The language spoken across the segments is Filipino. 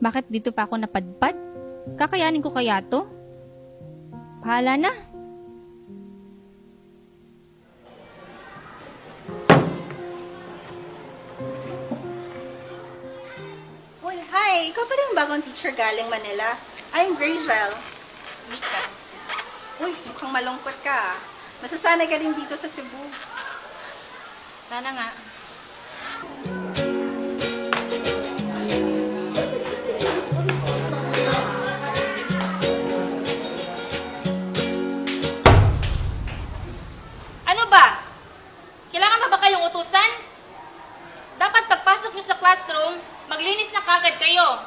Bakit dito pa ako napadpad? Kakayanin ko kaya to? Bahala na. Uy, hi! Ikaw pala yung bagong teacher galing Manila. I'm Rachel. Mika. Uy, mukhang malungkot ka. Masasanay ka rin dito sa Cebu. Sana nga. Ano ba? Kailangan pa ba kayong utusan? Dapat pagpasok nyo sa classroom, maglinis na kagad kayo.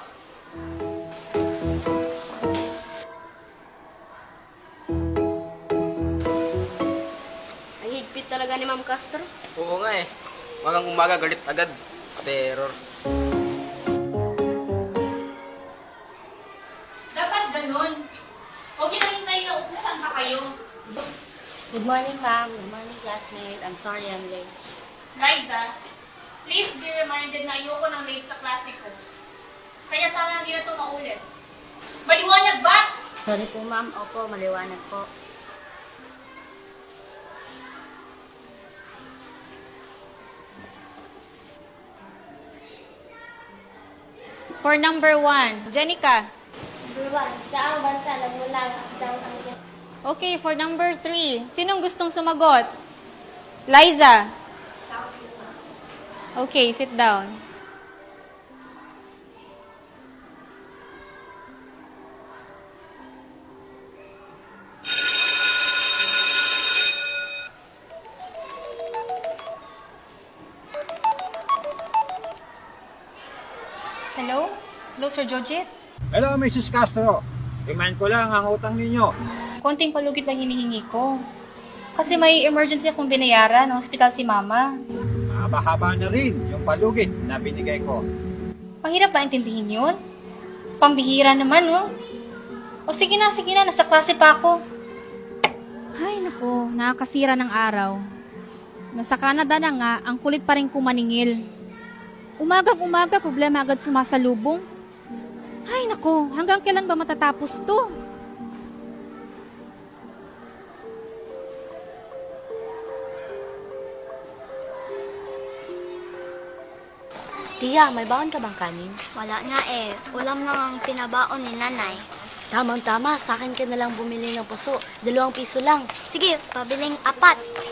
Ang higpit talaga ni Ma'am Castro. Oo nga eh. Magang umaga galit agad. Terror. Dapat ganun. Huwag nyo hintayin na utusan pa kayo. Good morning, ma'am. Good morning, classmate. I'm sorry I'm late. Liza, please be reminded na ayoko ng late sa klase ko. Kaya sana hindi na ito maulit. Maliwanag ba? Sorry po, ma'am. Opo, maliwanag po. For number 1, Jenica. Buwan, sa ang bansa namulang ang Okay, for number 3, sinong gustong sumagot? Liza. Okay, sit down. Hello? Hello, Sir Jojit? Hello, Mrs. Castro. Remind ko lang ang utang ninyo. Konting palugit lang hinihingi ko. Kasi may emergency akong binayaran ng hospital si Mama. Mahaba-haba na rin yung palugit na binigay ko. Mahirap ba intindihin yun? Pambihira naman, oh. O sige na, nasa klase pa ako. Ay, nako, nakakasira ng araw. Nasa Canada na nga, ang kulit pa rin kumaningil. Umagang-umaga, problema agad sumasalubong. Ay, nako, hanggang kailan ba matatapos to? Tia, may baon ka bang kanin? Wala nga eh. Ulam lang ang pinabaon ni nanay. Tamang-tama, sa akin ka na lang bumili ng puso. 2 piso lang. Sige, pabiling 4.